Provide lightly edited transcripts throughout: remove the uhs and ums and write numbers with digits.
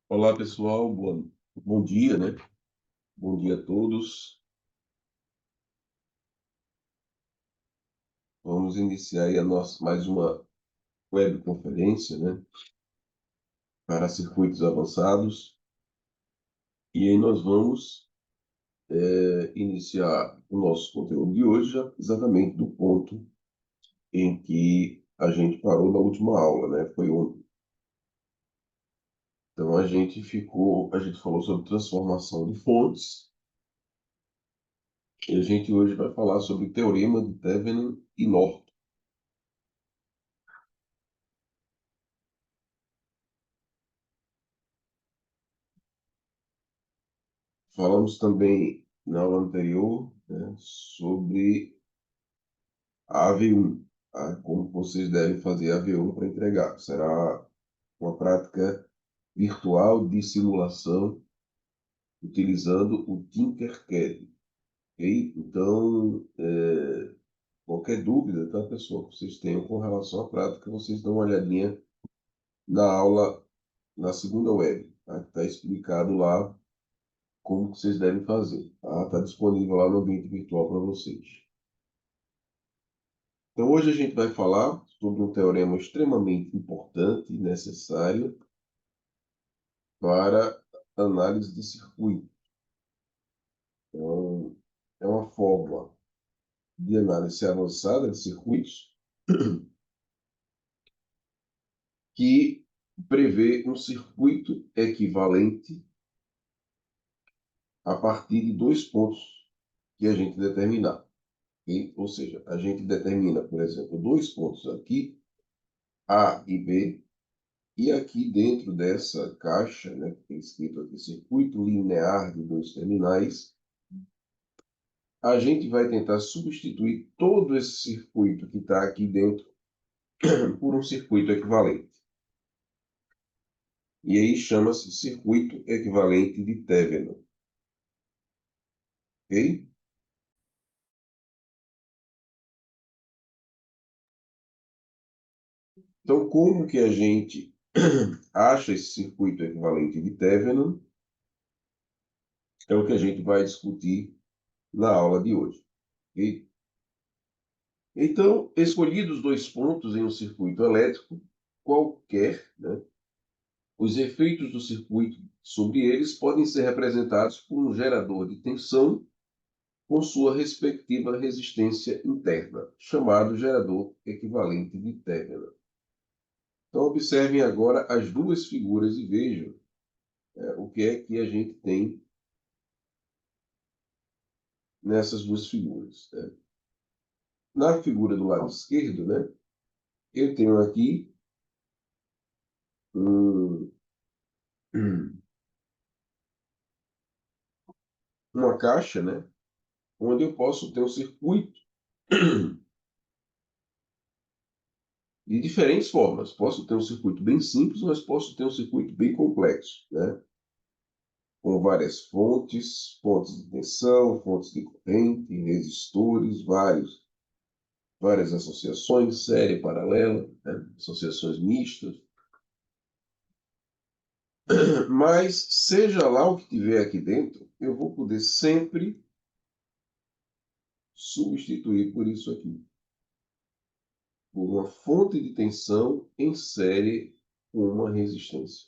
Olá, pessoal. Bom dia, né? Bom dia a todos. Vamos iniciar aí mais uma webconferência, né? Para circuitos avançados. E aí nós vamos iniciar o nosso conteúdo de hoje exatamente do ponto em que a gente parou na última aula, né? Foi ontem. Então a gente falou sobre transformação de fontes. E a gente hoje vai falar sobre o teorema de Thevenin e Norton. Falamos também na aula anterior, né, sobre a AV1, tá? Como vocês devem fazer a AV1 para entregar. Será uma prática virtual de simulação utilizando o Tinkercad. Ok? Então, qualquer dúvida, tá, pessoal, que vocês tenham com relação à prática, vocês dão uma olhadinha na aula, na segunda web, tá? Está explicado lá como que vocês devem fazer. Tá? Está disponível lá no ambiente virtual para vocês. Então, hoje a gente vai falar sobre um teorema extremamente importante e necessário para análise de circuito. Então, é uma fórmula de análise avançada de circuitos que prevê um circuito equivalente a partir de dois pontos que a gente determinar. Okay? Ou seja, a gente determina, por exemplo, dois pontos aqui, A e B, e aqui dentro dessa caixa, né, que tem escrito aqui, circuito linear de dois terminais, a gente vai tentar substituir todo esse circuito que está aqui dentro por um circuito equivalente. E aí chama-se circuito equivalente de Thevenin. Ok? Então, como que a gente acha esse circuito equivalente de Thevenin? É o que a gente vai discutir na aula de hoje. Ok? Então, escolhidos dois pontos em um circuito elétrico qualquer, né, os efeitos do circuito sobre eles podem ser representados por um gerador de tensão com sua respectiva resistência interna, chamado gerador equivalente de Thevenin. Então, observem agora as duas figuras e vejam o que é que a gente tem nessas duas figuras. Né? Na figura do lado esquerdo, né, eu tenho aqui um, uma caixa, né, onde eu posso ter um circuito de diferentes formas. Posso ter um circuito bem simples, mas posso ter um circuito bem complexo, né? Com várias fontes de tensão, fontes de corrente, resistores, várias associações, série paralela, né? Associações mistas. Mas, seja lá o que tiver aqui dentro, eu vou poder sempre substituir por isso aqui. Por uma fonte de tensão em série com uma resistência.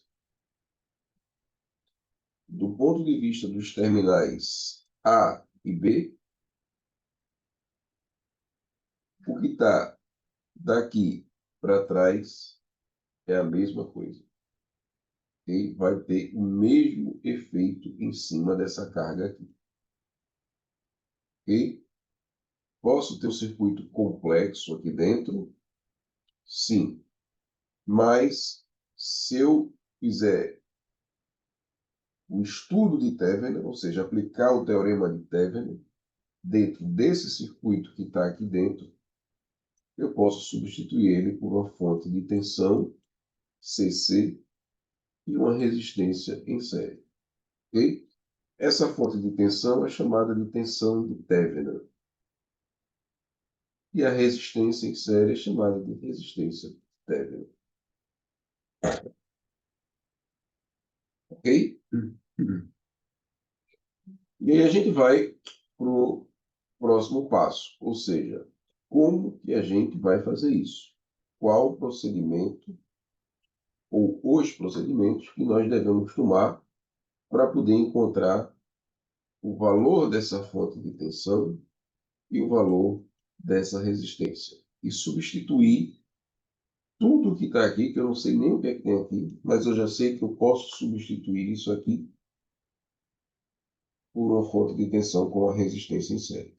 Do ponto de vista dos terminais A e B, o que está daqui para trás é a mesma coisa. E vai ter o mesmo efeito em cima dessa carga aqui. E posso ter um circuito complexo aqui dentro? Sim. Mas se eu fizer o estudo de Thevenin, ou seja, aplicar o teorema de Thevenin dentro desse circuito que está aqui dentro, eu posso substituir ele por uma fonte de tensão, CC, e uma resistência em série. Ok? Essa fonte de tensão é chamada de tensão de Thevenin. E a resistência em série é chamada de resistência de Thevenin. Ok? E aí a gente vai para o próximo passo, ou seja, como que a gente vai fazer isso? Qual o procedimento ou os procedimentos que nós devemos tomar para poder encontrar o valor dessa fonte de tensão e o valor dessa resistência. E substituir tudo que está aqui, que eu não sei nem o que é que tem aqui, mas eu já sei que eu posso substituir isso aqui por uma fonte de tensão com a resistência em série.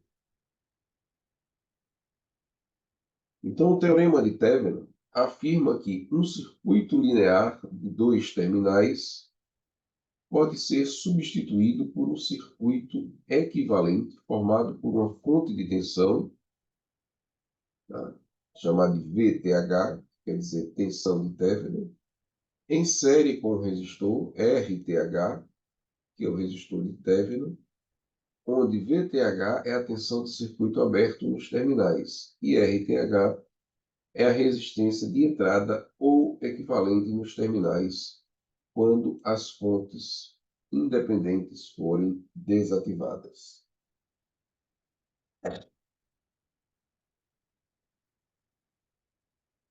Então, o teorema de Thevenin afirma que um circuito linear de dois terminais pode ser substituído por um circuito equivalente formado por uma fonte de tensão, tá, chamada de VTH, quer dizer, tensão de Thevenin, em série com o resistor RTH, que é o resistor de Thevenin, onde VTH é a tensão de circuito aberto nos terminais e RTH é a resistência de entrada ou equivalente nos terminais quando as fontes independentes forem desativadas.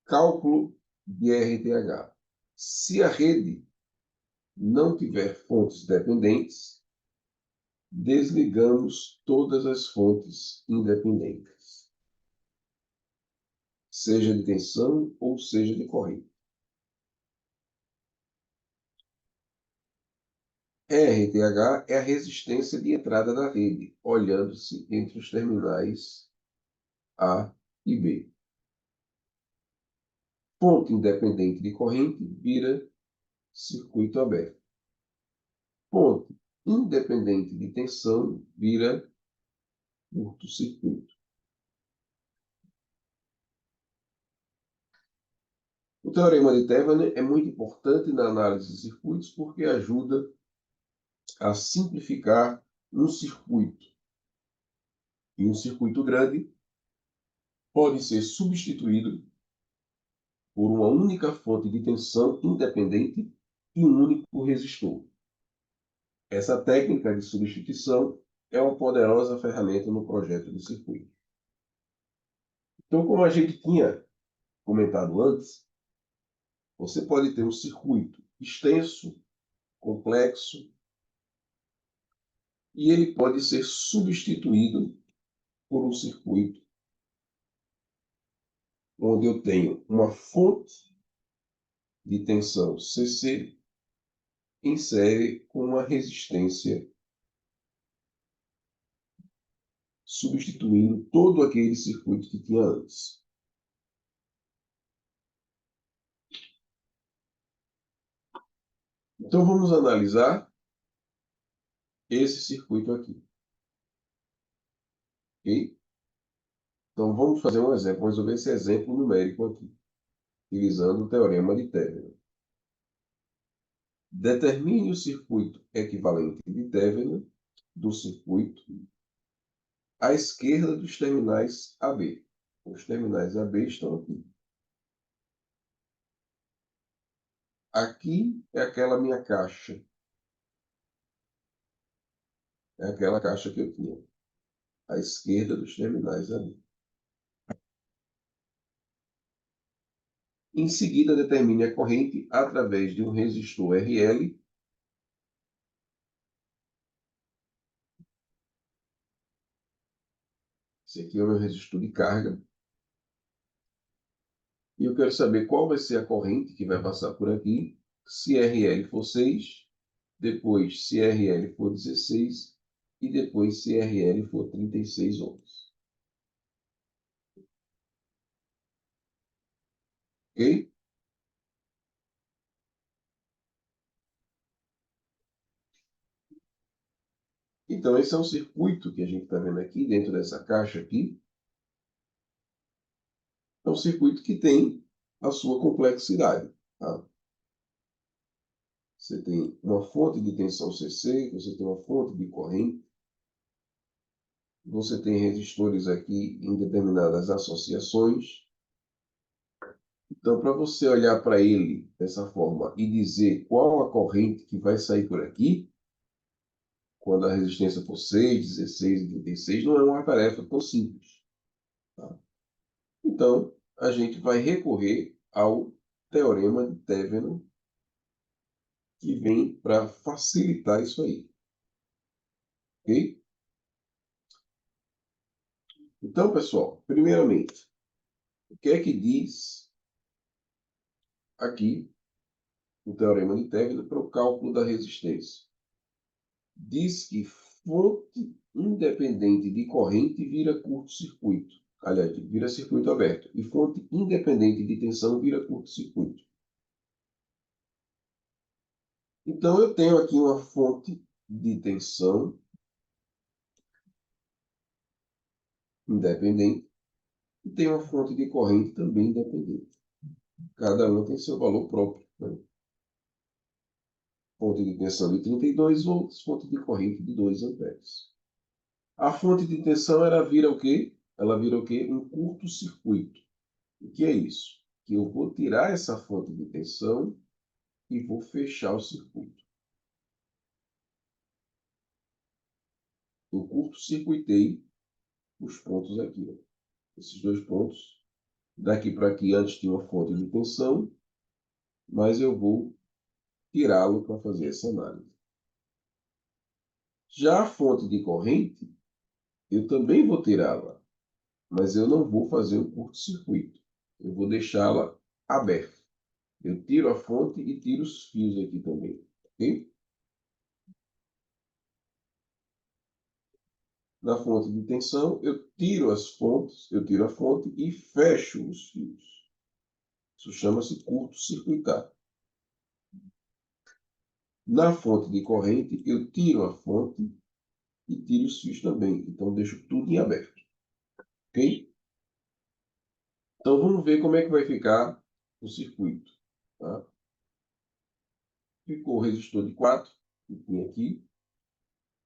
Cálculo de RTH. Se a rede não tiver fontes dependentes, desligamos todas as fontes independentes, seja de tensão ou seja de corrente. RTH é a resistência de entrada da rede, olhando-se entre os terminais A e B. Fonte independente de corrente vira circuito aberto. Fonte independente de tensão vira curto-circuito. O teorema de Thevenin é muito importante na análise de circuitos porque ajuda a simplificar um circuito. E um circuito grande pode ser substituído por uma única fonte de tensão independente e um único resistor. Essa técnica de substituição é uma poderosa ferramenta no projeto de circuito. Então, como a gente tinha comentado antes, você pode ter um circuito extenso, complexo, e ele pode ser substituído por um circuito onde eu tenho uma fonte de tensão CC em série com uma resistência, substituindo todo aquele circuito que tinha antes. Então vamos analisar esse circuito aqui. Ok? Então vamos fazer um exemplo, vamos resolver esse exemplo numérico aqui, utilizando o teorema de Thevenin. Determine o circuito equivalente de Thevenin do circuito à esquerda dos terminais AB. Os terminais AB estão aqui. Aqui é aquela minha caixa. É aquela caixa que eu tinha. À esquerda dos terminais AB. Em seguida, determine a corrente através de um resistor RL. Esse aqui é o meu resistor de carga. E eu quero saber qual vai ser a corrente que vai passar por aqui. Se RL for 6, depois se RL for 16 e depois se RL for 36 ohms. Ok? Então, esse é um circuito que a gente está vendo aqui, dentro dessa caixa aqui. É um circuito que tem a sua complexidade. Tá? Você tem uma fonte de tensão CC, você tem uma fonte de corrente, você tem resistores aqui em determinadas associações. Então, para você olhar para ele dessa forma e dizer qual a corrente que vai sair por aqui, quando a resistência for 6, 16 e 36, não é uma tarefa tão simples. Tá? Então, a gente vai recorrer ao teorema de Thevenin, que vem para facilitar isso aí. Ok? Então, pessoal, primeiramente, o que é que diz aqui o teorema de Thevenin para o cálculo da resistência? Diz que fonte independente de corrente vira curto-circuito. Aliás, vira circuito aberto. E fonte independente de tensão vira curto-circuito. Então, eu tenho aqui uma fonte de tensão independente e tenho uma fonte de corrente também independente. Cada uma tem seu valor próprio. Né? Fonte de tensão de 32 volts, fonte de corrente de 2 amperes. A fonte de tensão ela vira o quê? Ela vira o quê? Um curto-circuito. O que é isso? Que eu vou tirar essa fonte de tensão e vou fechar o circuito. Eu curto-circuitei os pontos aqui. Ó. Esses dois pontos. Daqui para aqui antes tinha uma fonte de tensão, mas eu vou tirá-lo para fazer essa análise. Já a fonte de corrente, eu também vou tirá-la, mas eu não vou fazer um curto-circuito. Eu vou deixá-la aberta. Eu tiro a fonte e tiro os fios aqui também. Ok? Na fonte de tensão, eu tiro as fontes, eu tiro a fonte e fecho os fios. Isso chama-se curto-circuitar. Na fonte de corrente, eu tiro a fonte e tiro os fios também. Então, deixo tudo em aberto. Ok? Então, vamos ver como é que vai ficar o circuito. Tá? Ficou o resistor de 4, que tinha aqui.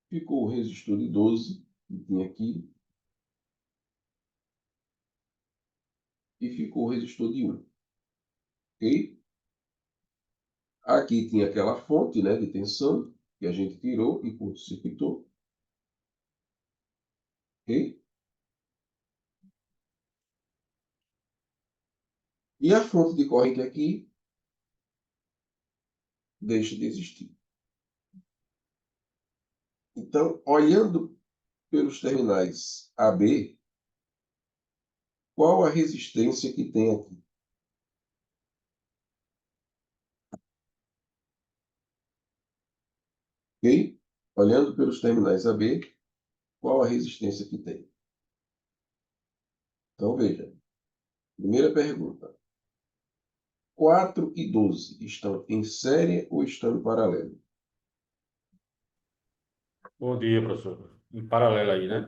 Ficou o resistor de 12, que tinha aqui. E ficou o resistor de 1. Ok? Aqui tinha aquela fonte, né, de tensão que a gente tirou e curto-circuitou. Ok? E a fonte de corrente aqui deixa de existir. Então, olhando pelos terminais AB, qual a resistência que tem aqui? Ok? Olhando pelos terminais AB, qual a resistência que tem? Então, veja. Primeira pergunta. 4 e 12 estão em série ou estão em paralelo? Bom dia, professor. Em paralelo aí, né?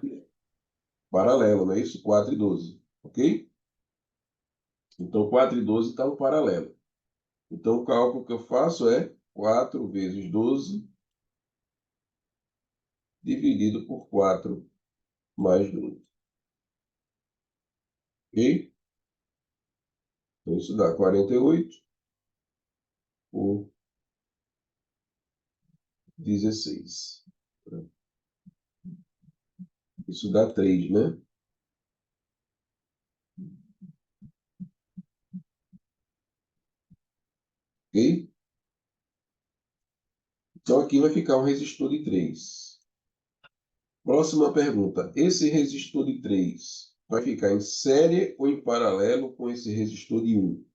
Paralelo, não é isso? 4 e 12. Ok? Então, 4 e 12 estão paralelo. Então, o cálculo que eu faço é 4 vezes 12 dividido por 4 mais 12. Ok? Então, isso dá 48 por 16. Isso dá 3, né? Ok? Então, aqui vai ficar um resistor de 3. Próxima pergunta. Esse resistor de 3 vai ficar em série ou em paralelo com esse resistor de 1?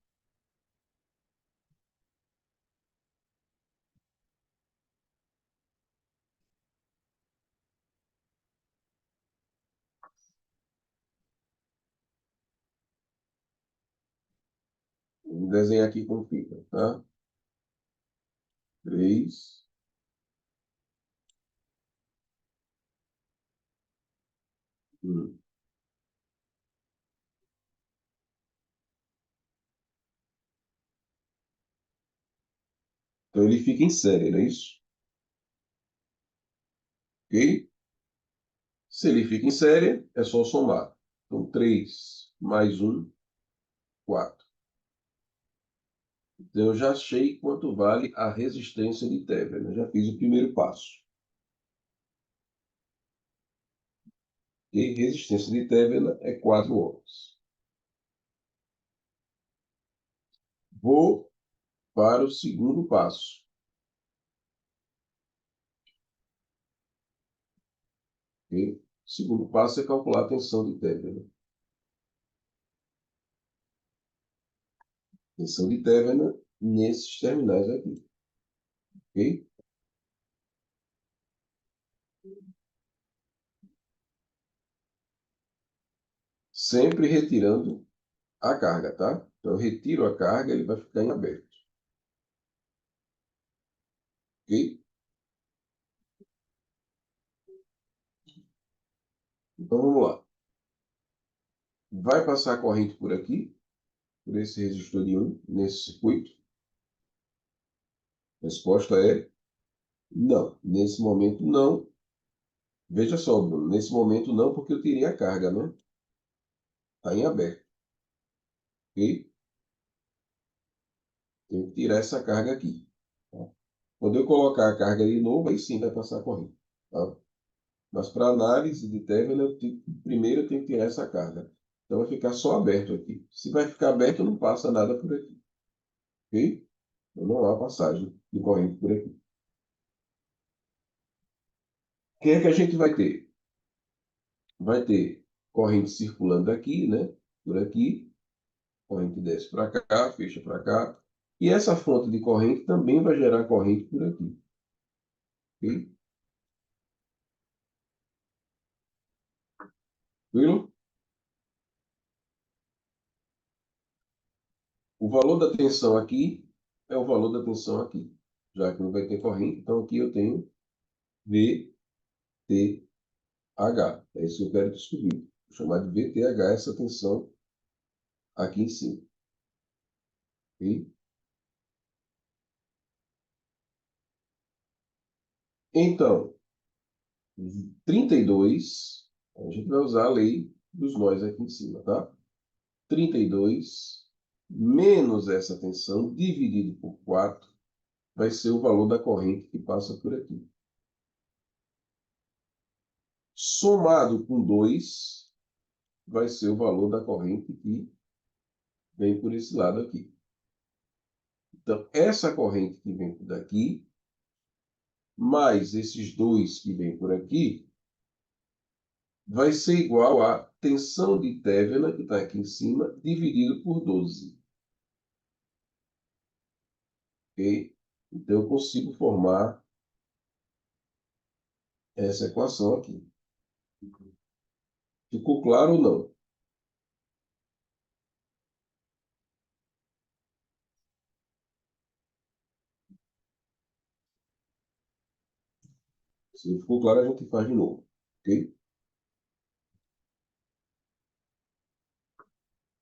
Vou desenhar aqui como fica, tá? 3. Então, ele fica em série, não é isso? Ok? Se ele fica em série, é só somar. Então, 3 mais 1, 4. Então, eu já sei quanto vale a resistência de Thevenin. Eu já fiz o primeiro passo. E resistência de Thevenin é 4 ohms. Vou para o segundo passo. Okay? O segundo passo é calcular a tensão de Thevenin. Tensão de Thevenin nesses terminais aqui. Ok? Sempre retirando a carga, tá? Então, eu retiro a carga, ele vai ficar em aberto. Ok? Então, vamos lá. Vai passar a corrente por aqui, por esse resistor de 1, nesse circuito? A resposta é não. Nesse momento, não. Veja só, Bruno. Nesse momento, não, porque eu tirei a carga, né? Está em aberto. Ok? Tenho que tirar essa carga aqui. Tá? Quando eu colocar a carga de novo, aí sim vai passar a corrente. Tá? Mas para análise de Thevenin, primeiro eu tenho que tirar essa carga. Então vai ficar só aberto aqui. Se vai ficar aberto, não passa nada por aqui. Ok? Então não há passagem de corrente por aqui. O que é que a gente vai ter? Vai ter corrente circulando aqui, né? Por aqui. Corrente desce para cá, fecha para cá. E essa fonte de corrente também vai gerar corrente por aqui. Ok? Tranquilo? O valor da tensão aqui é o valor da tensão aqui. Já que não vai ter corrente, então aqui eu tenho VT H. É isso que eu quero descobrir. Vou chamar de VTH essa tensão aqui em cima. Ok? Então, 32, a gente vai usar a lei dos nós aqui em cima, tá? 32 menos essa tensão dividido por 4 vai ser o valor da corrente que passa por aqui. Somado com 2 vai ser o valor da corrente que vem por esse lado aqui. Então, essa corrente que vem por daqui, mais esses 2 que vêm por aqui, vai ser igual a tensão de Thevenin, que está aqui em cima, dividido por 12. Ok? Então, eu consigo formar essa equação aqui. Ficou claro ou não? Se não ficou claro, a gente faz de novo. Ok?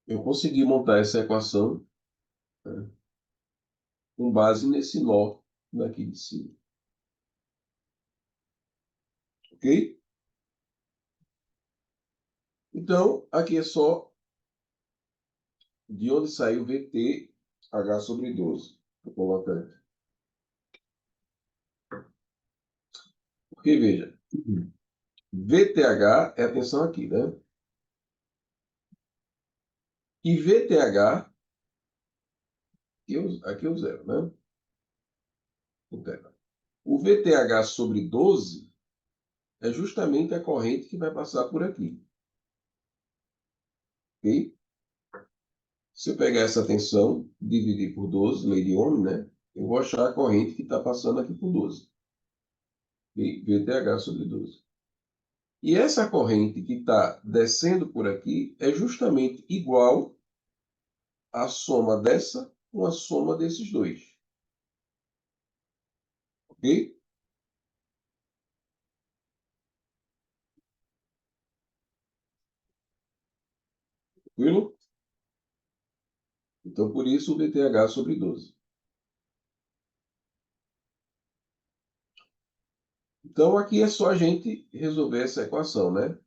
Eu consegui montar essa equação, né, com base nesse nó daqui de cima. Ok? Então, aqui é só de onde saiu VT H sobre 12. Vou colocar aqui. Porque, veja, VTH é a tensão aqui, né? E VTH, aqui é o zero, né? O VTH sobre 12 é justamente a corrente que vai passar por aqui. Ok? Se eu pegar essa tensão, dividir por 12, lei de Ohm, né? Eu vou achar a corrente que está passando aqui por 12. E VTH sobre 12. E essa corrente que está descendo por aqui é justamente igual à soma dessa com a soma desses dois. Ok? Tranquilo? Então, por isso, o VTH sobre 12. Então, aqui é só a gente resolver essa equação, né?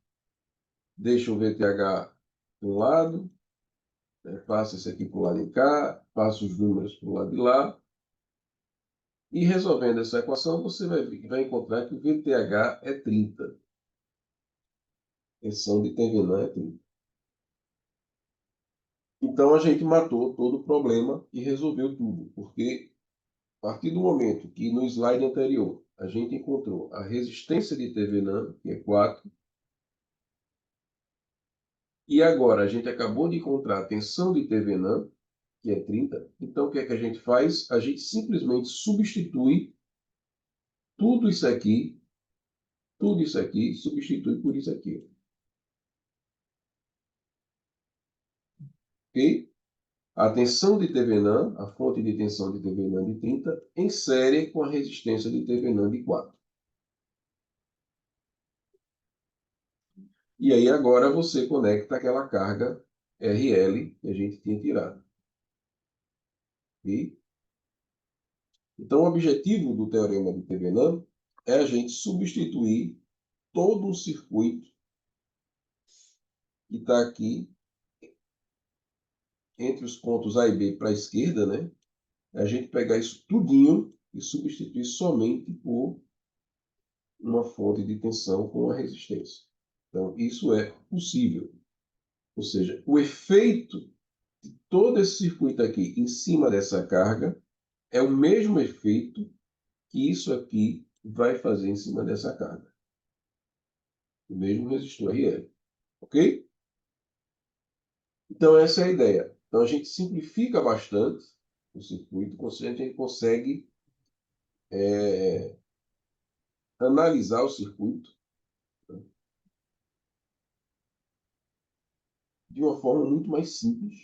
Deixa o VTH de um lado, né? Passa esse aqui para o lado de cá, passa os números para o lado de lá. E resolvendo essa equação, você vai encontrar que o VTH é 30. Tensão de Tevenan é 30. Então, a gente matou todo o problema e resolveu tudo, porque a partir do momento que no slide anterior a gente encontrou a resistência de Tevenan, que é 4, e agora a gente acabou de encontrar a tensão de Tevenan, que é 30, então o que é que a gente faz? A gente simplesmente substitui tudo isso aqui, substitui por isso aqui. Ok? A tensão de Thevenin, a fonte de tensão de Thevenin de 30, em série com a resistência de Thevenin de 4. E aí agora você conecta aquela carga RL que a gente tinha tirado. Ok? Então, o objetivo do teorema de Thevenin é a gente substituir todo o circuito que está aqui entre os pontos A e B para a esquerda, né? É a gente pegar isso tudinho e substituir somente por uma fonte de tensão com uma resistência. Então, isso é possível. Ou seja, o efeito de todo esse circuito aqui em cima dessa carga é o mesmo efeito que isso aqui vai fazer em cima dessa carga. O mesmo resistor RL. Ok? Então, essa é a ideia. Então, a gente simplifica bastante o circuito, a gente consegue analisar o circuito de uma forma muito mais simples,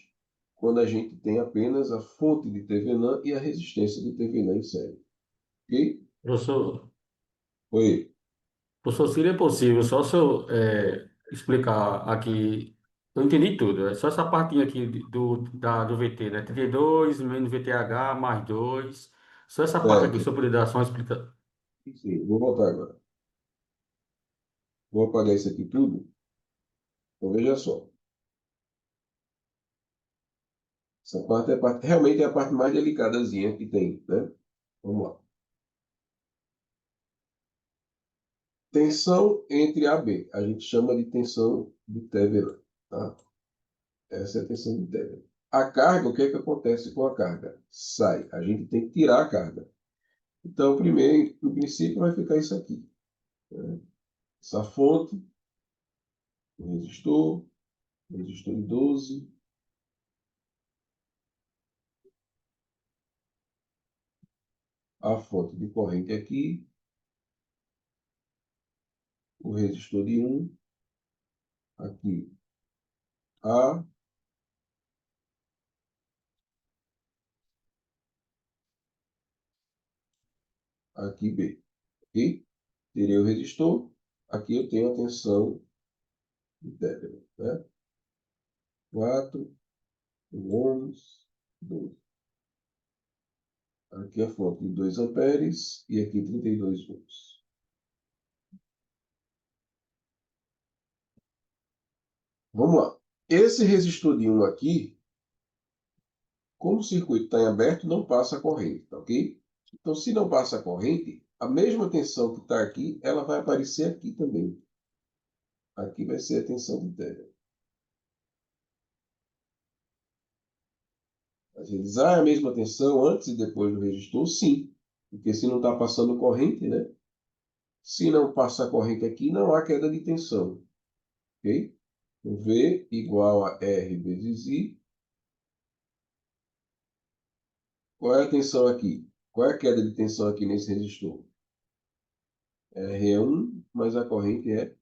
quando a gente tem apenas a fonte de Thevenin e a resistência de Thevenin em série. Ok? Professor, Oi. professor, seria possível só se eu explicar aqui. Eu entendi tudo. É só essa partinha aqui do VT, né? 32 menos VTH mais 2. Só essa parte aqui, Certo. só poder dar só uma explicação. Sim, vou voltar agora. Vou apagar isso aqui tudo. Então, veja só. Essa parte, realmente é a parte mais delicadazinha que tem, né? Vamos lá. Tensão entre A e B. A gente chama de tensão de Thevenin. Tá? Essa é a tensão de Thevenin. A carga, o que é que acontece com a carga? Sai. A gente tem que tirar a carga. Então, primeiro, no princípio, vai ficar isso aqui, né? Essa fonte, o resistor de 12, a fonte de corrente aqui, o resistor de 1, aqui A, aqui B. Ok? Tirei o resistor, aqui eu tenho a tensão de Thevenin, né? 4 ohms, 12. Aqui a fonte de 2 amperes e aqui 32 volts. Vamos lá. Esse resistor de 1 aqui, como o circuito está em aberto, não passa a corrente, tá ok? Então, se não passa a corrente, a mesma tensão que está aqui, ela vai aparecer aqui também. Aqui vai ser a tensão de Thevenin. Às vezes, é a mesma tensão antes e depois do resistor? Sim. Porque se não está passando corrente, né? Se não passa corrente aqui, não há queda de tensão. Ok? Então, V igual a R vezes I. Qual é a tensão aqui? Qual é a queda de tensão aqui nesse resistor? R é 1, mas a corrente é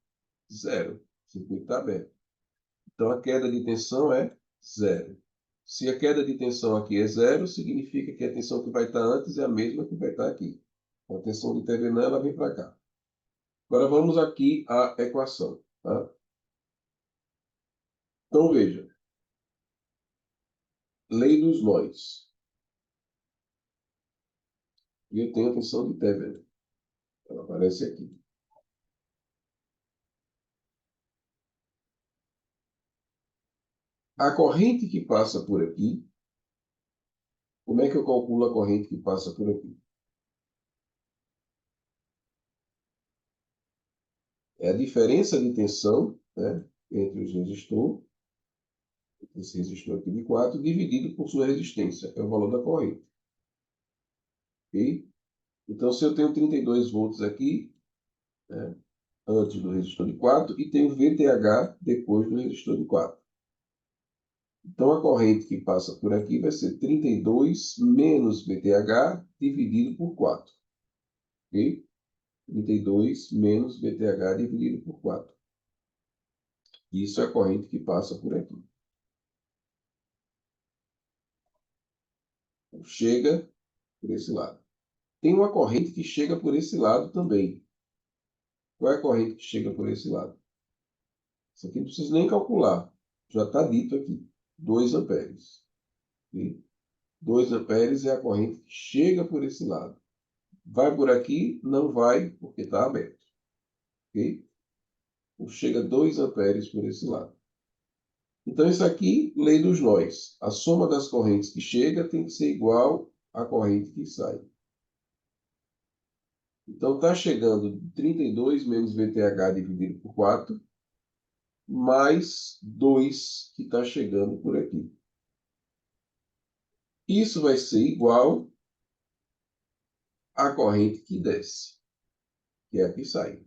0. O circuito está aberto. Então, a queda de tensão é 0. Se a queda de tensão aqui é 0, significa que a tensão que vai estar antes é a mesma que vai estar aqui. A tensão de Thevenin, ela vem para cá. Agora, vamos aqui à equação. Tá? Então, veja. Lei dos nós. E eu tenho a tensão de Thevenin. Ela aparece aqui. A corrente que passa por aqui, como é que eu calculo a corrente que passa por aqui? É a diferença de tensão, né, entre os resistores, esse resistor aqui de 4, dividido por sua resistência, é o valor da corrente. Ok? Então, se eu tenho 32 volts aqui, né, antes do resistor de 4, e tenho VTH depois do resistor de 4. Então, a corrente que passa por aqui vai ser 32 menos VTH dividido por 4. Ok? 32 menos VTH dividido por 4. Isso é a corrente que passa por aqui. Chega por esse lado. Tem uma corrente que chega por esse lado também. Qual é a corrente que chega por esse lado? Isso aqui não precisa nem calcular. Já está dito aqui. 2 amperes. Ok? 2 amperes é a corrente que chega por esse lado. Vai por aqui? Não vai, porque está aberto. Ok? Então, chega 2 amperes por esse lado. Então, isso aqui, lei dos nós. A soma das correntes que chega tem que ser igual à corrente que sai. Então, está chegando 32 menos VTH dividido por 4, mais 2 que está chegando por aqui. Isso vai ser igual à corrente que desce, que é a que sai.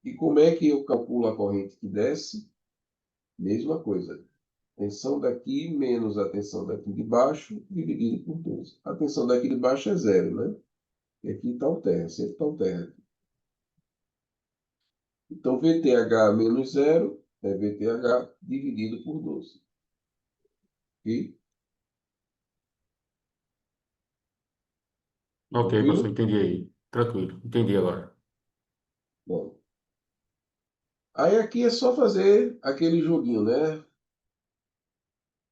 E como é que eu calculo a corrente que desce? Mesma coisa. Tensão daqui menos a tensão daqui de baixo, dividido por 12. A tensão daqui de baixo é zero, né? E aqui está o terra, sempre está o terra. Então, VTH menos zero é VTH dividido por 12. Ok? Ok, professor, Tranquilo? entendi aí. Tranquilo, entendi agora. Bom. Aí aqui é só fazer aquele joguinho, né?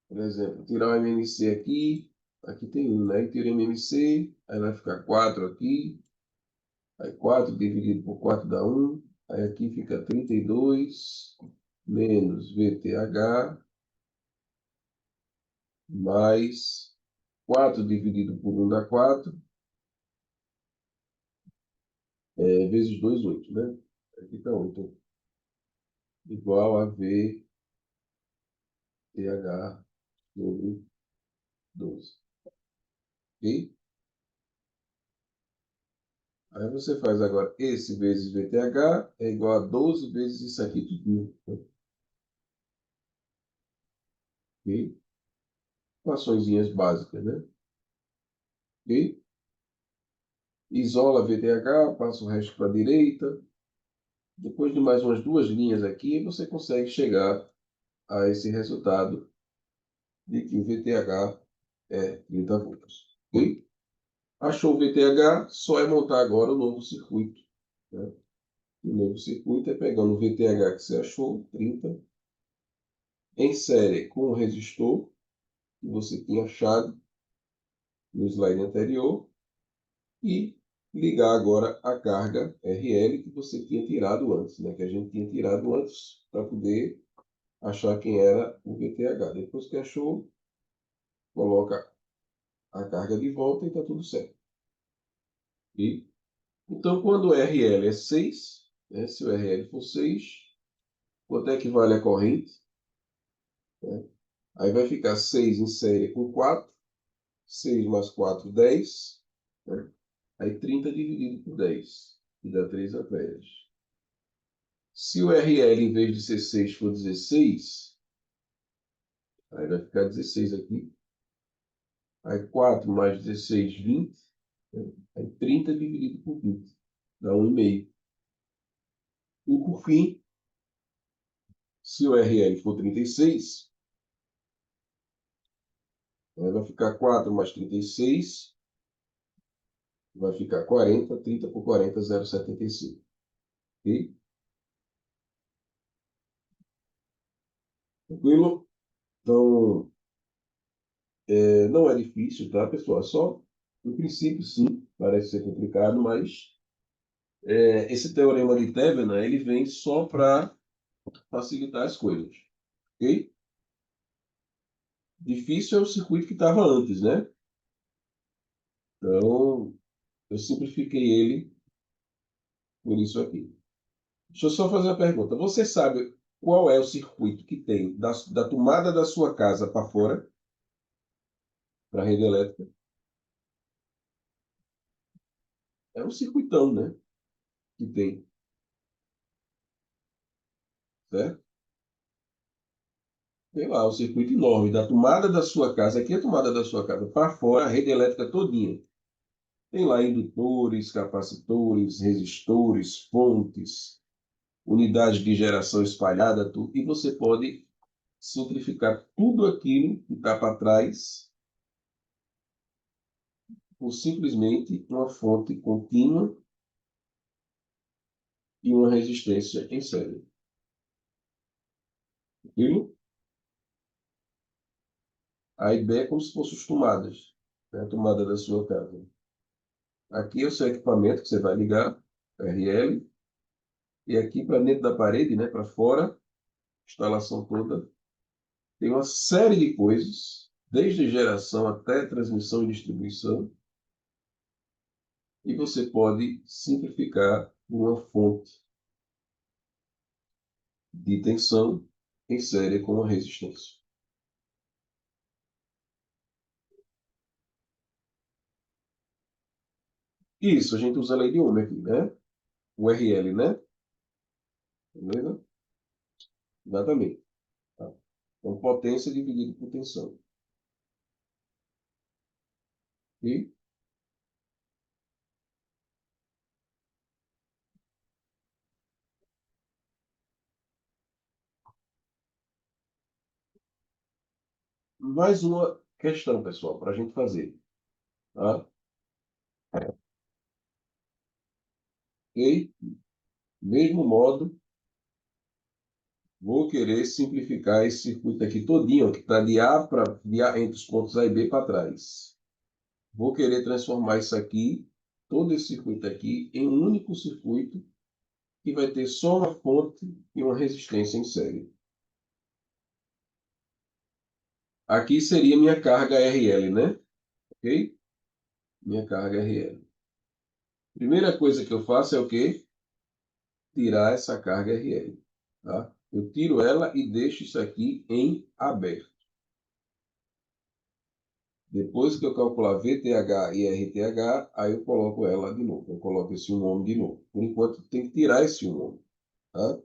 Por exemplo, tirar o MMC aqui. Aqui tem 1, né? Tira o MMC, aí vai ficar 4 aqui. Aí 4 dividido por 4 dá 1. Aí aqui fica 32 menos VTH mais 4 dividido por 1 dá 4. Vezes 2, 8, né? Aí fica 8. Igual a VTH sobre 12. Ok? Aí você faz agora esse vezes VTH é igual a 12 vezes isso aqui tudo. Ok? Equaçõezinhas básicas, né? Ok? Isola VTH, passa o resto para a direita. Depois de mais umas 2 linhas aqui, você consegue chegar a esse resultado de que o VTH é 30 volts. Ok? Achou o VTH, só é montar agora o novo circuito. Né? O novo circuito é pegando o VTH que você achou, 30, em série com o resistor que você tinha achado no slide anterior e ligar agora a carga RL que você tinha tirado antes, né? Que a gente tinha tirado antes para poder achar quem era o VTH. Depois que achou, coloca a carga de volta e está tudo certo. E, então, quando o RL é 6, né? Se o RL for 6, quanto é que vale a corrente? Né? Aí vai ficar 6 em série com 4, 6 mais 4, 10. Né? Aí 30 dividido por 10, que dá 3 amperes. Se o RL, em vez de ser 6, for 16, aí vai ficar 16 aqui. Aí 4 mais 16, 20. Né? Aí 30 dividido por 20, dá 1,5. E por fim, se o RL for 36, aí vai ficar 4 mais 36, vai ficar 40. 30 por 40, 0,75. Ok? Tranquilo? Então, não é difícil, tá, pessoal? Só, no princípio, sim, parece ser complicado, mas esse teorema de Thevenin, ele vem só para facilitar as coisas, ok? Difícil é o circuito que estava antes, né? Então, eu simplifiquei ele por isso aqui. Deixa eu só fazer uma pergunta. Você sabe qual é o circuito que tem da tomada da sua casa para fora, para a rede elétrica? É um circuitão, né? Que tem, certo? Sei lá, um circuito enorme da tomada da sua casa, aqui é a tomada da sua casa, para fora, a rede elétrica todinha. Tem lá indutores, capacitores, resistores, fontes, unidades de geração espalhada, tudo, e você pode simplificar tudo aquilo que está para trás por simplesmente uma fonte contínua e uma resistência em série. Viu? A ideia é como se fossem as tomadas, né? A tomada da sua casa. Aqui é o seu equipamento que você vai ligar, RL, e aqui para dentro da parede, né, para fora, instalação toda, tem uma série de coisas, desde geração até transmissão e distribuição, e você pode simplificar uma fonte de tensão em série com uma resistência. Isso, a gente usa a lei de Ohm aqui, né? O RL, né? Beleza? Exatamente. Tá? Então, potência dividido por tensão. E mais uma questão, pessoal, para a gente fazer. Tá? Ok? Mesmo modo, vou querer simplificar esse circuito aqui todinho, que está de A para entre os pontos A e B para trás. Vou querer transformar isso aqui, todo esse circuito aqui, em um único circuito que vai ter só uma fonte e uma resistência em série. Aqui seria minha carga RL, né? Ok? Minha carga RL. Primeira coisa que eu faço é o quê? Tirar essa carga RL. Tá? Eu tiro ela e deixo isso aqui em aberto. Depois que eu calcular VTH e RTH, aí eu coloco ela de novo. Eu coloco esse um ohm de novo. Por enquanto, tem que tirar esse um ohm. Tá?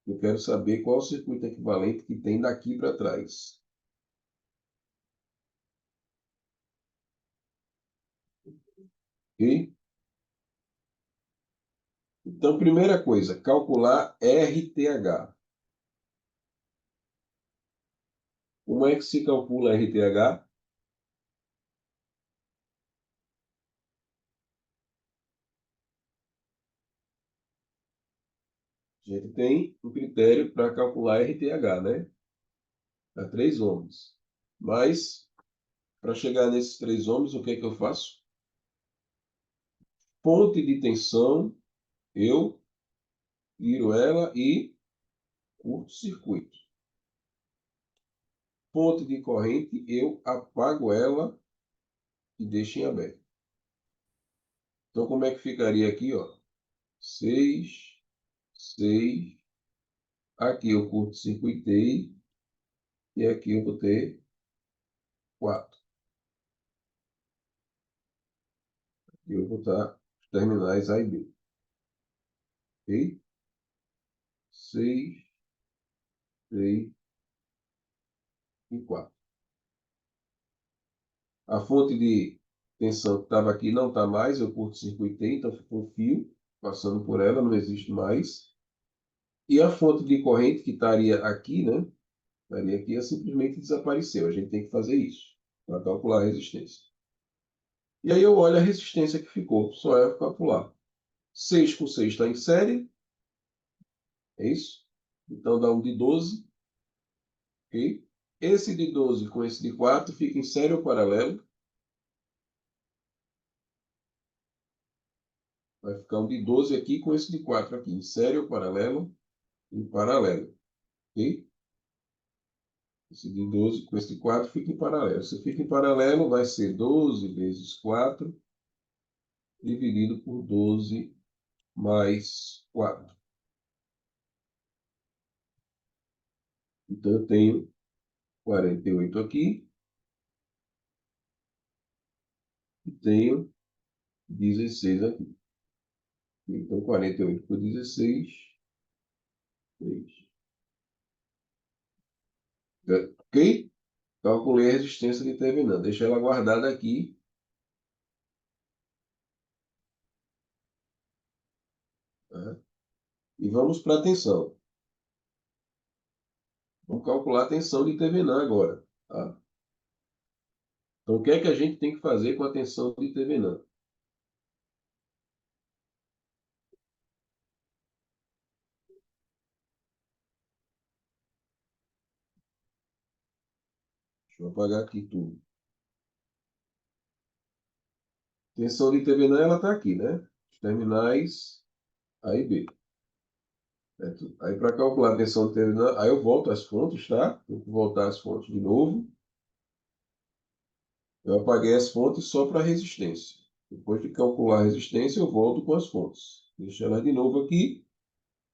Eu quero saber qual o circuito equivalente que tem daqui para trás. Ok? Então, primeira coisa, calcular RTH. Como é que se calcula RTH? A gente tem um critério para calcular RTH, né? Dá 3 ohms. Mas, para chegar nesses 3 ohms, o que é que eu faço? Fonte de tensão, eu tiro ela e curto-circuito. Fonte de corrente, eu apago ela e deixo em aberto. Então, como é que ficaria aqui, ó? 6, 6. Aqui eu curto-circuitei e aqui eu vou ter 4. E eu vou botar os terminais A e B. Ok? 6, 6 e 4. A fonte de tensão que estava aqui não está mais, eu curto-circuitei, então ficou um fio passando por ela, não existe mais. E a fonte de corrente que estaria aqui, né? Estaria aqui, simplesmente desapareceu. A gente tem que fazer isso para calcular a resistência. E aí eu olho a resistência que ficou, só é calcular. 6 com 6 está em série, é isso? Então dá um de 12, ok? Esse de 12 com esse de 4 fica em série ou paralelo? Vai ficar um de 12 aqui com esse de 4 aqui, em série ou paralelo? Em paralelo. Ok? Esse de 12 com esse de 4 fica em paralelo. Se fica em paralelo, vai ser 12 vezes 4 dividido por 12 mais 4. Então, eu tenho 48 aqui e tenho 16 aqui. Então, 48 por 16, 3. Ok? Calculei a resistência determinada. Deixa ela guardada aqui. Tá? E vamos para a tensão. Vamos calcular a tensão de Thevenin agora. Tá? Então, o que é que a gente tem que fazer com a tensão de Thevenin? Deixa eu apagar aqui tudo. Tensão de Thevenin, ela está aqui, né? Os terminais A e B. Certo? Aí, para calcular a tensão de Thevenin, aí eu volto às fontes, tá? Tenho que voltar às fontes de novo. Eu apaguei as fontes só para resistência. Depois de calcular a resistência, eu volto com as fontes. Deixa ela de novo aqui.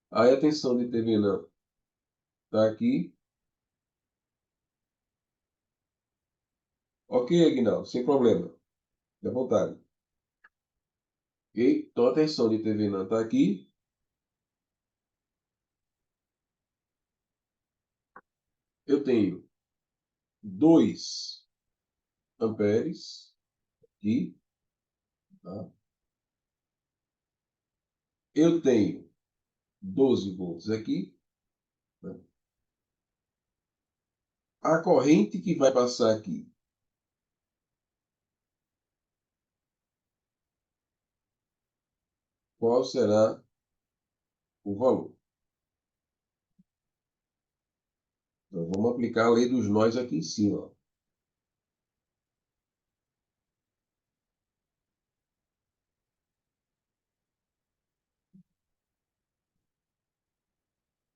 Aí a tensão de Thevenin está aqui. Ok, Aguinaldo, sem problema. Fique à vontade. Ok? Então a tensão de Thevenin está aqui. Eu tenho 2 amperes aqui. Tá? Eu tenho 12 volts aqui. Né? A corrente que vai passar aqui, qual será o valor? Então, vamos aplicar a lei dos nós aqui em cima. Ó.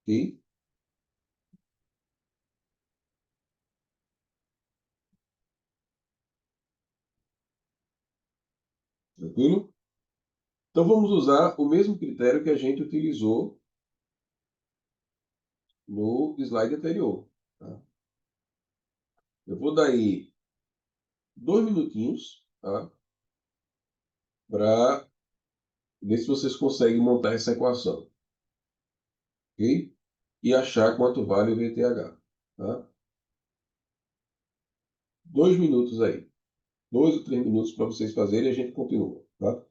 Ok? Tranquilo? Então vamos usar o mesmo critério que a gente utilizou no slide anterior. Tá? Eu vou dar aí 2 minutinhos, tá? Para ver se vocês conseguem montar essa equação. Ok? E achar quanto vale o VTH. Tá? 2 minutos aí. 2 ou 3 minutos para vocês fazerem e a gente continua. Tá?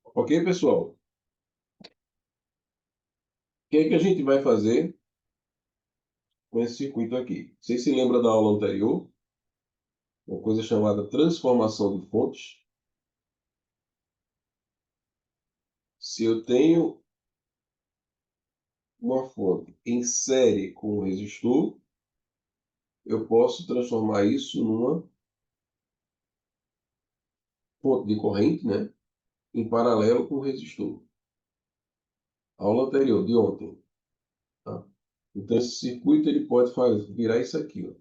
Ok, pessoal? O que é que a gente vai fazer com esse circuito aqui? Vocês se lembram da aula anterior? Uma coisa chamada transformação de fontes. Se eu tenho uma fonte em série com um resistor, eu posso transformar isso numa fonte de corrente, né? Em paralelo com o resistor. Aula anterior, de ontem. Tá? Então, esse circuito ele pode virar isso aqui. Ó.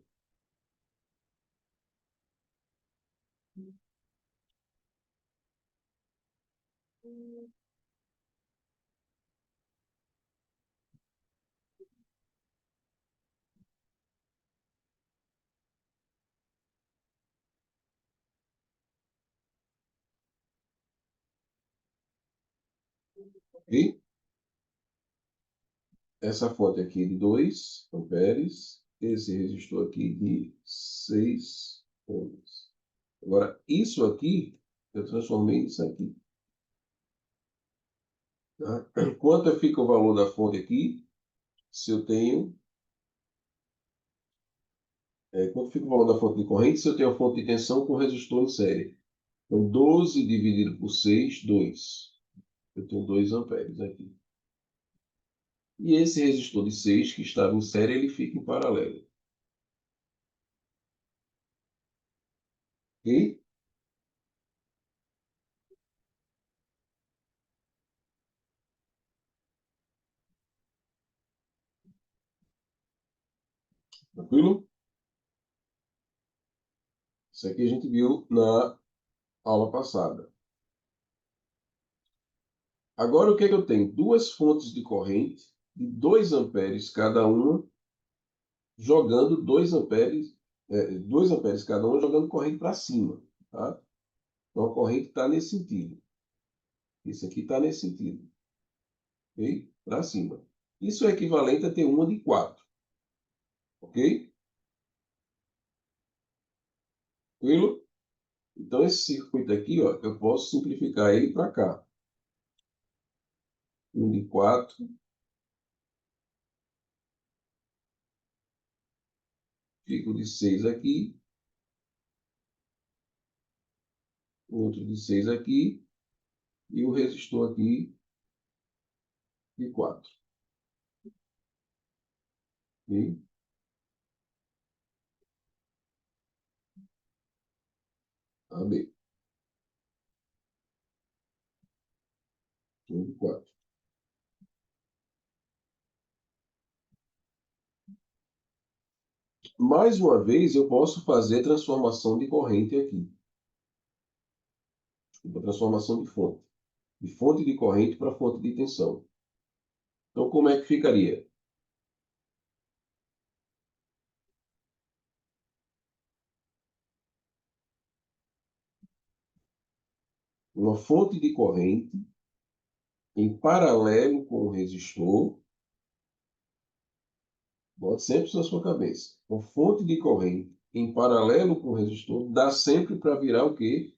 Ok? Essa fonte aqui de 2 amperes. Esse resistor aqui de 6 ohms. Agora, isso aqui, eu transformei nisso aqui. Tá? Quanto fica o valor da fonte aqui? Se eu tenho. Quanto fica o valor da fonte de corrente se eu tenho a fonte de tensão com resistor em série? Então, 12 dividido por 6, 2. Eu tenho 2 amperes aqui. E esse resistor de 6, que estava em série, ele fica em paralelo. Ok? Tranquilo? Isso aqui a gente viu na aula passada. Agora, o que é que eu tenho? Duas fontes de corrente de 2 amperes cada uma, jogando 2 amperes cada uma, jogando corrente para cima. Tá? Então, a corrente está nesse sentido. Isso aqui está nesse sentido. Ok? Para cima. Isso é equivalente a ter uma de 4. Ok? Tranquilo? Então, esse circuito aqui, ó, eu posso simplificar ele para cá. 1 de 4, fica o de 6 aqui, outro de 6 aqui, e o resistor aqui de 4. Ok? AB. Um de 4. Mais uma vez, eu posso fazer transformação de corrente aqui. Desculpa, transformação de fonte. De fonte de corrente para fonte de tensão. Então, como é que ficaria? Uma fonte de corrente em paralelo com o resistor. Bote sempre isso na sua cabeça. Uma fonte de corrente em paralelo com o resistor dá sempre para virar o quê?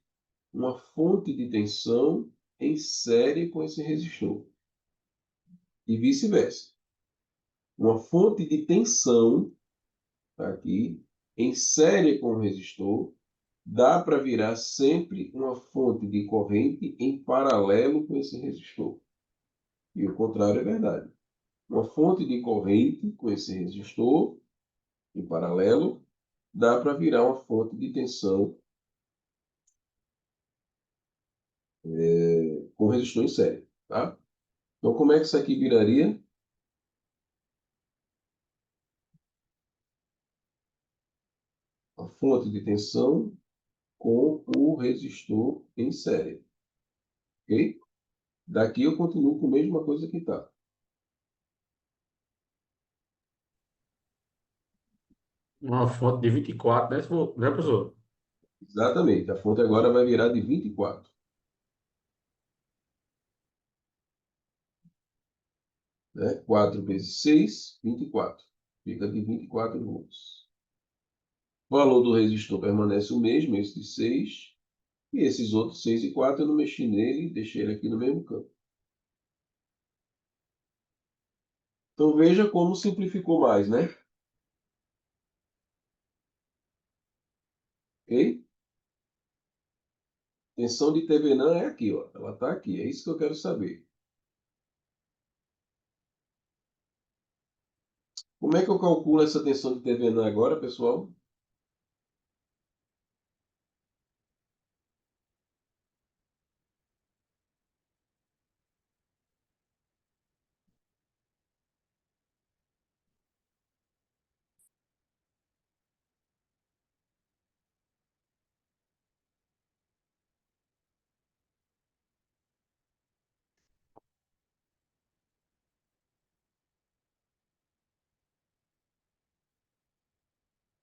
Uma fonte de tensão em série com esse resistor. E vice-versa. Uma fonte de tensão, tá aqui, em série com o resistor, dá para virar sempre uma fonte de corrente em paralelo com esse resistor. E o contrário é verdade. Uma fonte de corrente com esse resistor em paralelo dá para virar uma fonte de tensão com resistor em série. Tá? Então, como é que isso aqui viraria? A fonte de tensão com o resistor em série. Ok? Daqui eu continuo com a mesma coisa que está. Uma fonte de 24, né, professor? Exatamente. A fonte agora vai virar de 24. Né? 4 vezes 6, 24. Fica de 24 volts. O valor do resistor permanece o mesmo, esse de 6. E esses outros 6 e 4 eu não mexi nele e deixei ele aqui no mesmo canto. Então veja como simplificou mais, né? Ok? Tensão de Thevenin é aqui, ó. Ela está aqui. É isso que eu quero saber. Como é que eu calculo essa tensão de Thevenin agora, pessoal?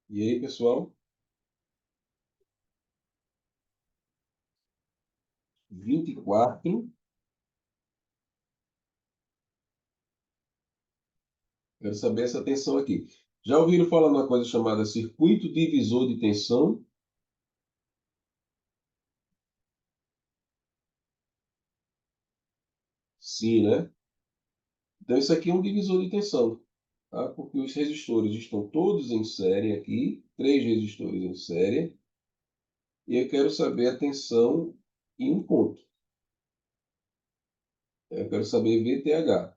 E aí, pessoal? 24. Quero saber essa tensão aqui. Já ouviram falar numa coisa chamada circuito divisor de tensão? Sim, né? Então, isso aqui é um divisor de tensão, tá? Porque os resistores estão todos em série aqui, 3 resistores em série, e eu quero saber a tensão em um ponto. Eu quero saber VTH.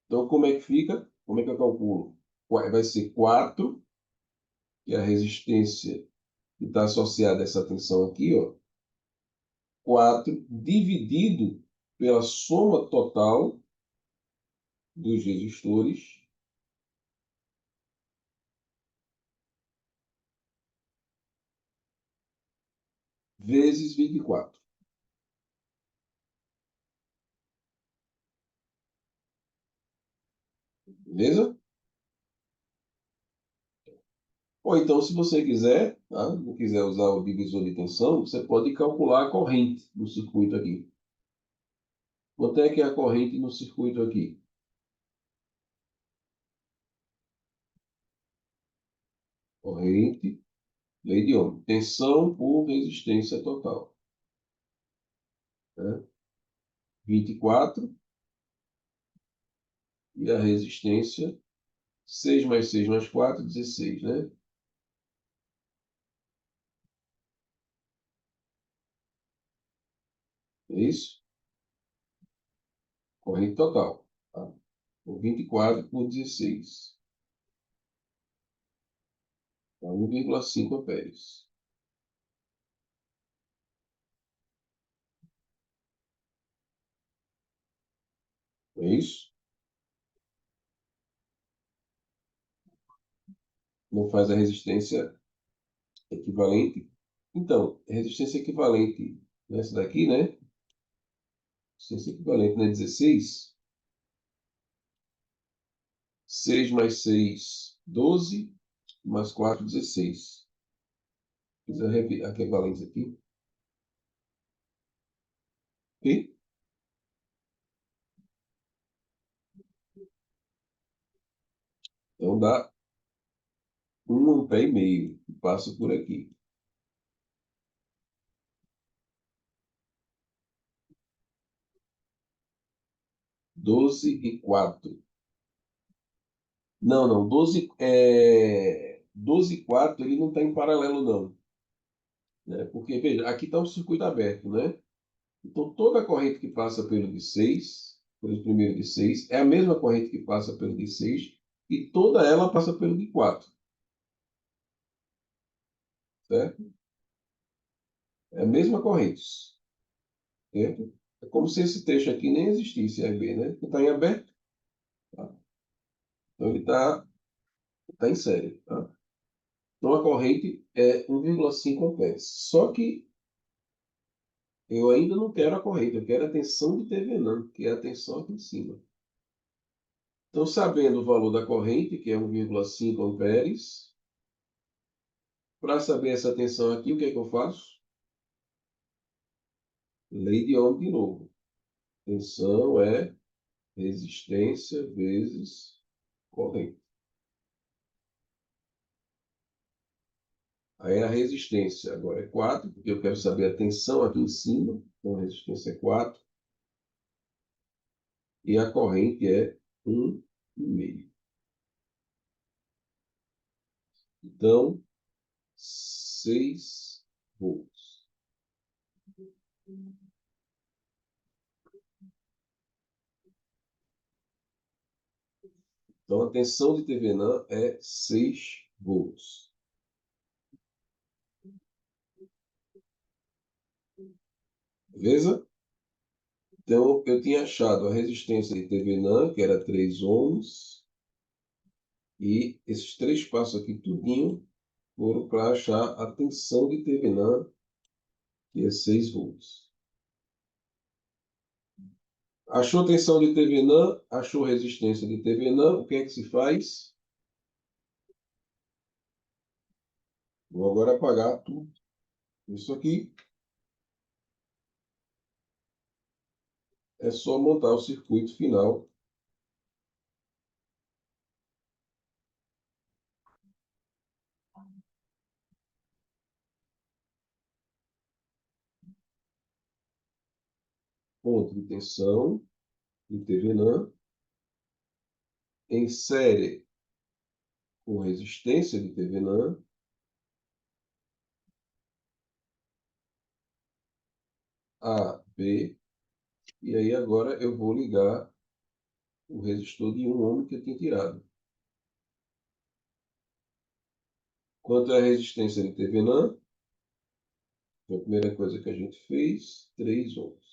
Então, como é que fica? Como é que eu calculo? Vai ser 4, que é a resistência que está associada a essa tensão aqui, ó. 4 dividido pela soma total dos resistores, vezes 24. Beleza? Ou então, se você quiser, tá? Não quiser usar o divisor de tensão, você pode calcular a corrente no circuito aqui. Quanto é que é a corrente no circuito aqui? Corrente, lei de Ohm. Tensão por resistência total, né? 24 e a resistência, 6 mais 6 mais 4, 16, né? É isso? Corrente total, tá? Por 24 por 16. Dá 1,5 amperes. É isso? Não faz a resistência equivalente. Então, resistência equivalente nessa daqui, né? Resistência equivalente, né? 16. 6 mais 6, 12. Mais 4, 16. Fiz a equivalência aqui. Ok? Então dá 1,5 ampere que passa por aqui. 12 e 4. Não, não. 12 e 4 ele não está em paralelo, não. Né? Porque, veja, aqui está um circuito aberto, né? Então, toda a corrente que passa pelo de 6, pelo primeiro de 6, é a mesma corrente que passa pelo de 6 e toda ela passa pelo de 4, certo? É a mesma corrente, certo? É como se esse trecho aqui nem existisse, AB, né? Porque está em aberto, tá? Então, ele tá em série, tá? Então, a corrente é 1,5 amperes. Só que eu ainda não quero a corrente, eu quero a tensão de Thevenin, que é a tensão aqui em cima. Então, sabendo o valor da corrente, que é 1,5 amperes, para saber essa tensão aqui, o que é que eu faço? Lei de Ohm de novo. Tensão é resistência vezes corrente. Aí a resistência agora é 4, porque eu quero saber a tensão aqui em cima. Então a resistência é 4. E a corrente é 1,5. Então, 6 volts. Então, a tensão de TVNAN é 6 volts. Beleza? Então, eu tinha achado a resistência de TVNAN, que era 3 ohms, e esses 3 passos aqui, tudinho, foram para achar a tensão de TVNAN, que é 6 volts. Achou tensão de TVNAN, achou resistência de TVNAN, o que é que se faz? Vou agora apagar tudo isso aqui. É só montar o circuito final. Ponto de tensão de TVNAN em série com resistência de TVNAN, A, B, e aí agora eu vou ligar o resistor de 1 ohm que eu tinha tirado. Quanto é a resistência de TVNAN? Foi a primeira coisa que a gente fez, 3 ohms.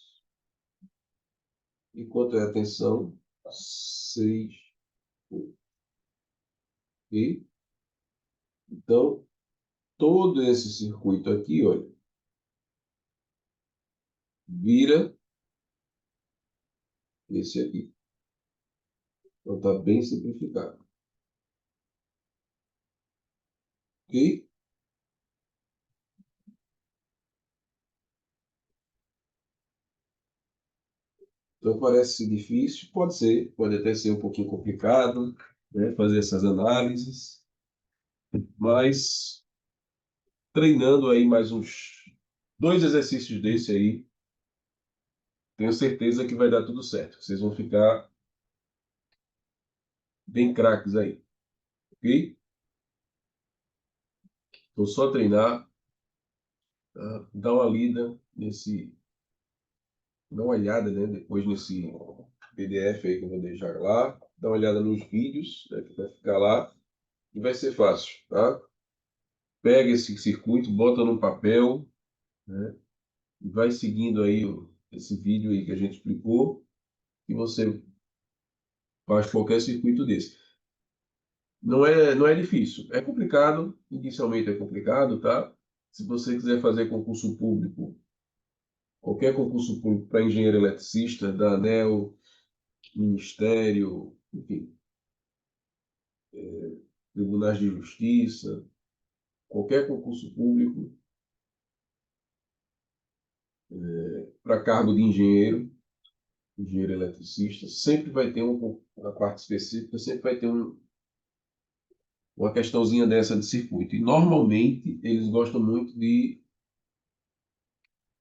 E quanto é a tensão? 6 ohms. E, então, todo esse circuito aqui, olha, vira esse aqui. Então, está bem simplificado. Ok? Então, parece difícil, pode ser, pode até ser um pouquinho complicado, né, fazer essas análises, mas treinando aí mais uns 2 exercícios desse aí, tenho certeza que vai dar tudo certo. Vocês vão ficar bem craques aí, ok? Então, só treinar, tá? Dar uma lida nesse, dar uma olhada, né, depois nesse PDF aí que eu vou deixar lá, dá uma olhada nos vídeos, né, que vai ficar lá, e vai ser fácil, tá? Pega esse circuito, bota no papel, né? E vai seguindo aí esse vídeo aí que a gente explicou e você faz qualquer circuito desse. Não é difícil. É complicado, inicialmente é complicado, tá? Se você quiser fazer concurso público, qualquer concurso público para engenheiro eletricista, da ANEEL, Ministério, enfim, tribunais de justiça, qualquer concurso público para cargo de engenheiro, engenheiro eletricista, sempre vai ter uma parte específica, sempre vai ter uma questãozinha dessa de circuito. E normalmente eles gostam muito de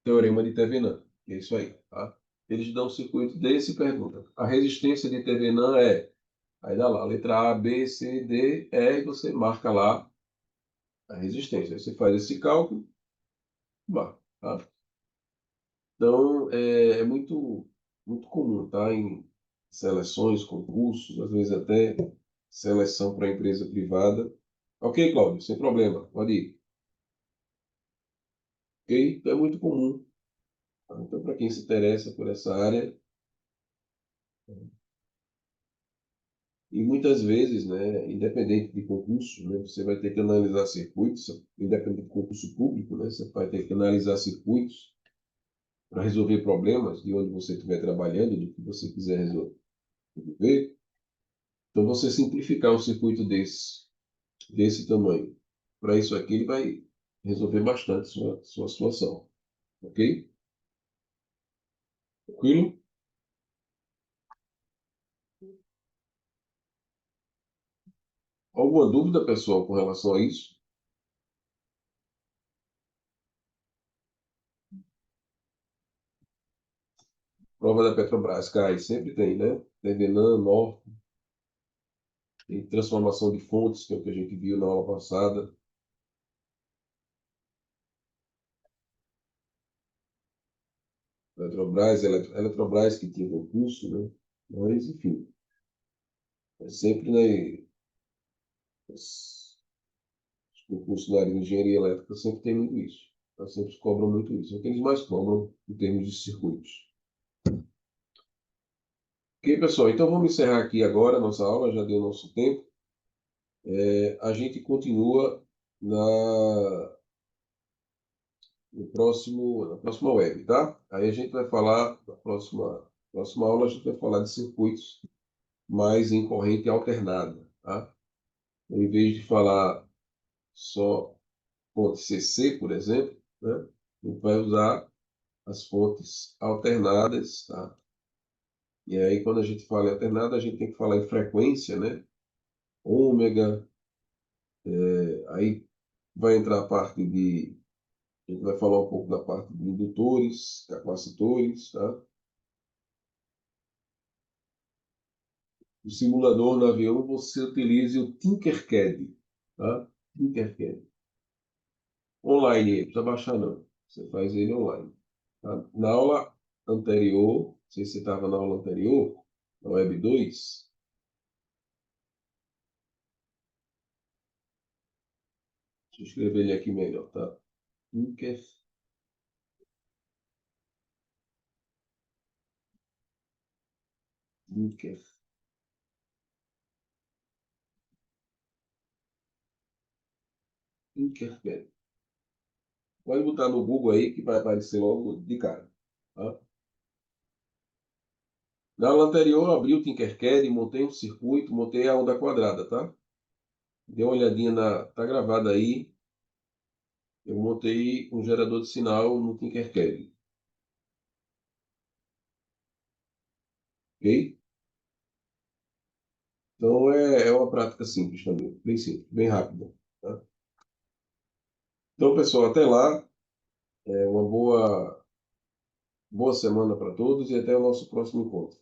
teorema de Thevenin. É isso aí, tá? Eles dão um circuito desse e perguntam: a resistência de Thevenin é. Aí dá lá, letra A, B, C, D, E, e você marca lá a resistência. Aí você faz esse cálculo, marca, tá? Então, é muito, muito comum, tá? Em seleções, concursos, às vezes até seleção para empresa privada. Ok, Cláudio, sem problema, pode ir. Ok? Então, é muito comum. Tá? Então, para quem se interessa por essa área, e muitas vezes, né, independente de concurso, né, você vai ter que analisar circuitos, independente de concurso público, né, você vai ter que analisar circuitos para resolver problemas de onde você estiver trabalhando, do que você quiser resolver. Então, você simplificar um circuito desse tamanho. Para isso aqui, ele vai resolver bastante sua situação. Ok? Tranquilo? Alguma dúvida, pessoal, com relação a isso? Prova da Petrobras, cai, sempre tem, né? Devenã, Norte, tem transformação de fontes, que é o que a gente viu na aula passada. Petrobras, Eletrobras que tinha concurso, né? Mas, enfim, é sempre, né, os concursos da área de engenharia elétrica sempre tem muito isso. Eles sempre cobram muito isso. É o que eles mais cobram em termos de circuitos. Ok, pessoal, então vamos encerrar aqui agora a nossa aula, já deu nosso tempo. A gente continua na próxima web, tá? Aí a gente vai falar, na próxima aula, a gente vai falar de circuitos mais em corrente alternada, tá? Então, em vez de falar só fonte CC, por exemplo, né? A gente vai usar as fontes alternadas, tá? E aí, quando a gente fala em alternada, a gente tem que falar em frequência, né? Ômega, aí vai entrar a parte de. A gente vai falar um pouco da parte de indutores, capacitores, tá? O simulador no avião, você utilize o Tinkercad, tá? Tinkercad. Online, não precisa baixar não. Você faz ele online. Tá? Na aula anterior, não sei se você estava na aula anterior, na Web 2, deixa eu escrever ele aqui melhor, tá? Tinker, Tinker, Tinkercad. Pode botar no Google aí que vai aparecer logo de cara. Tá? Na aula anterior, eu abri o Tinkercad, montei um circuito, montei a onda quadrada, tá? Dê uma olhadinha tá gravado aí. Eu montei um gerador de sinal no Tinkercad, ok? Então é uma prática simples também, bem simples, bem rápida, tá? Então, pessoal, até lá. Uma boa semana para todos e até o nosso próximo encontro.